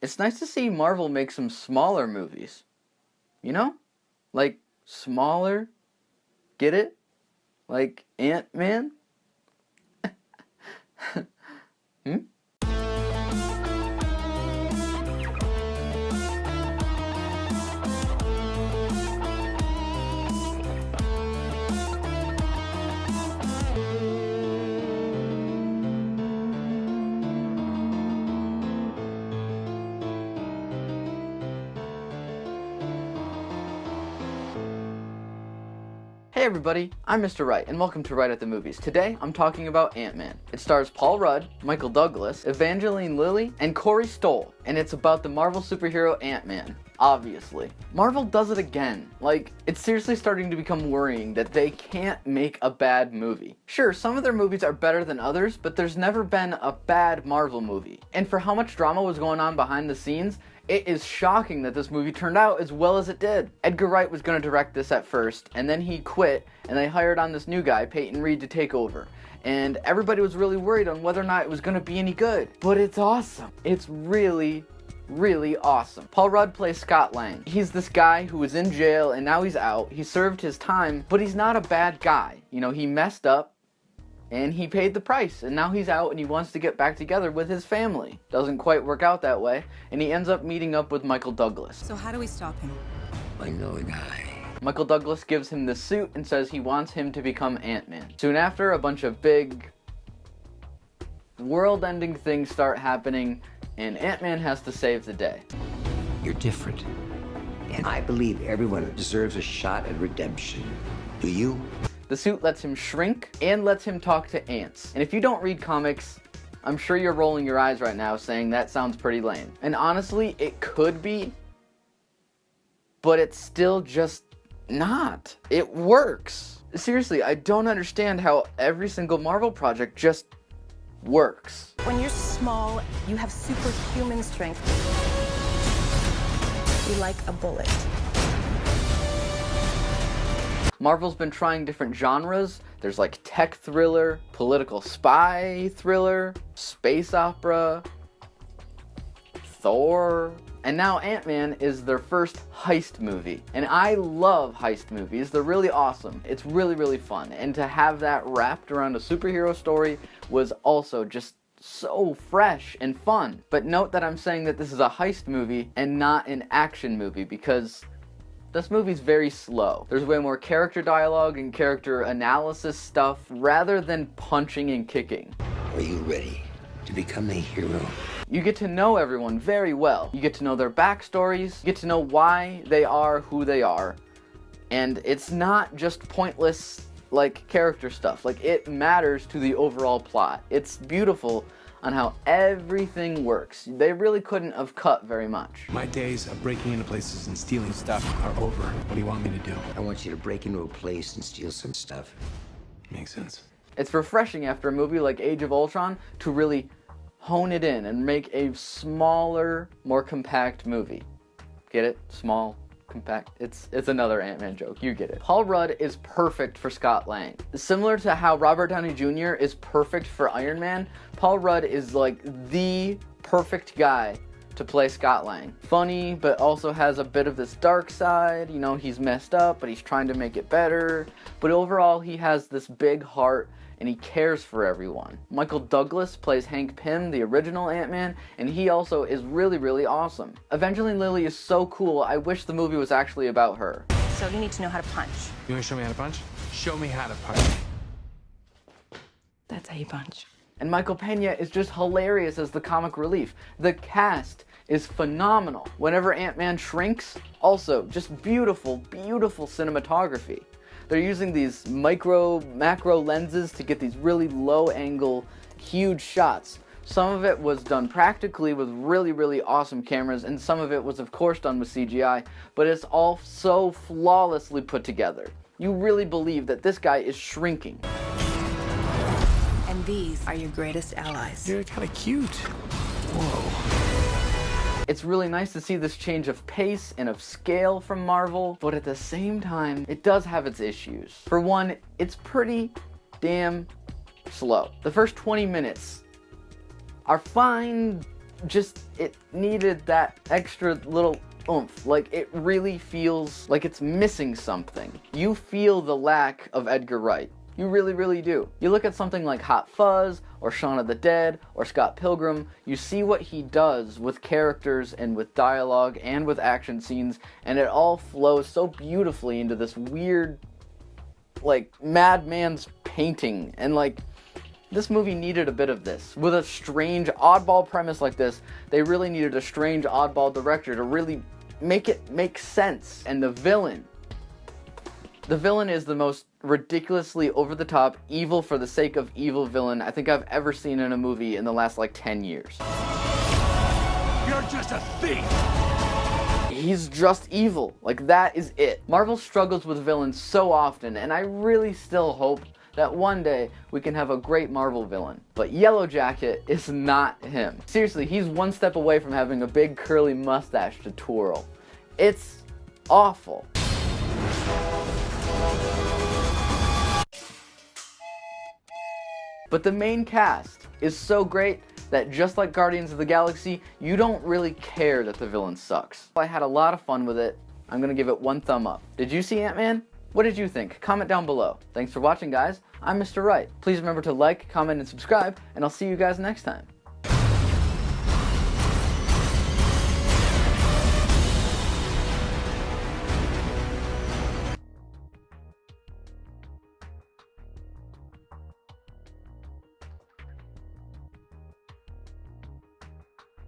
It's nice to see Marvel make some smaller movies. You know? Like, smaller. Get it? Like Ant-Man? Hmm? Hey everybody, I'm Mr. Wright, and welcome to Wright at the Movies. Today, I'm talking about Ant-Man. It stars Paul Rudd, Michael Douglas, Evangeline Lilly, and Corey Stoll, and it's about the Marvel superhero Ant-Man. Obviously. Marvel does it again. Like, it's seriously starting to become worrying that they can't make a bad movie. Sure, some of their movies are better than others, but there's never been a bad Marvel movie. And for how much drama was going on behind the scenes, it is shocking that this movie turned out as well as it did. Edgar Wright was going to direct this at first, and then he quit, and they hired on this new guy, Peyton Reed, to take over. And everybody was really worried on whether or not it was going to be any good. But it's awesome. It's really awesome. Paul Rudd plays Scott Lang. He's this guy who was in jail and now he's out. He served his time, but he's not a bad guy. You know, he messed up and he paid the price, and now he's out and he wants to get back together with his family. Doesn't quite work out that way, and he ends up meeting up with Michael Douglas. So how do we stop him? I know a guy. Michael Douglas gives him this suit and says he wants him to become Ant-Man. Soon after, a bunch of big world-ending things start happening, and Ant-Man has to save the day. You're different. And I believe everyone deserves a shot at redemption. Do you? The suit lets him shrink and lets him talk to ants. And if you don't read comics, I'm sure you're rolling your eyes right now saying that sounds pretty lame. And honestly, it could be, but it's still just not. It works. Seriously, I don't understand how every single Marvel project just works. When you're small, you have superhuman strength. You're like a bullet. Marvel's been trying different genres. There's like tech thriller, political spy thriller, space opera, Thor, and now Ant-Man is their first heist movie. And I love heist movies. They're really awesome. It's really fun. And to have that wrapped around a superhero story was also just so fresh and fun. But note that I'm saying that this is a heist movie and not an action movie, because this movie's very slow. There's way more character dialogue and character analysis stuff rather than punching and kicking. Are you ready to become a hero? You get to know everyone very well. You get to know their backstories, you get to know why they are who they are. And it's not just pointless, like, character stuff. Like, it matters to the overall plot. It's beautiful on how everything works. They really couldn't have cut very much. My days of breaking into places and stealing stuff are over. What do you want me to do? I want you to break into a place and steal some stuff. Makes sense. It's refreshing after a movie like Age of Ultron to really hone it in and make a smaller, more compact movie. Get it? Small, compact. It's another Ant-Man joke. You get it. Paul Rudd is perfect for Scott Lang. Similar to how Robert Downey Jr. is perfect for Iron Man, Paul Rudd is like the perfect guy to play Scott Lang. Funny, but also has a bit of this dark side. You know, he's messed up, but he's trying to make it better. But overall, he has this big heart, and he cares for everyone. Michael Douglas plays Hank Pym, the original Ant-Man, and he also is really awesome. Evangeline Lilly is so cool, I wish the movie was actually about her. So you need to know how to punch. You want to show me how to punch? Show me how to punch. That's how you punch. And Michael Pena is just hilarious as the comic relief. The cast is phenomenal. Whenever Ant-Man shrinks, also just beautiful cinematography. They're using these macro lenses to get these really low angle, huge shots. Some of it was done practically with really awesome cameras, and some of it was of course done with CGI, but it's all so flawlessly put together. You really believe that this guy is shrinking. And these are your greatest allies. You're kind of cute. Whoa. It's really nice to see this change of pace and of scale from Marvel, but at the same time, it does have its issues. For one, it's pretty damn slow. The first 20 minutes are fine, it needed that extra little oomph. Like, it really feels like it's missing something. You feel the lack of Edgar Wright. You really, really do. You look at something like Hot Fuzz, or Shaun of the Dead, or Scott Pilgrim, you see what he does with characters and with dialogue and with action scenes, and it all flows so beautifully into this weird, like, madman's painting. And, like, this movie needed a bit of this. With a strange, oddball premise like this, they really needed a strange, oddball director to really make it make sense. And the villain is the most ridiculously over-the-top, evil for the sake of evil villain I think I've ever seen in a movie in the last, like, 10 years. You're just a thief! He's just evil. Like, that is it. Marvel struggles with villains so often, and I really still hope that one day we can have a great Marvel villain. But Yellow Jacket is not him. Seriously, he's one step away from having a big curly mustache to twirl. It's awful. But the main cast is so great that just like Guardians of the Galaxy, you don't really care that the villain sucks. I had a lot of fun with it. I'm gonna give it 1 thumb up. Did you see Ant-Man? What did you think? Comment down below. Thanks for watching, guys. I'm Mr. Wright. Please remember to like, comment, and subscribe, and I'll see you guys next time.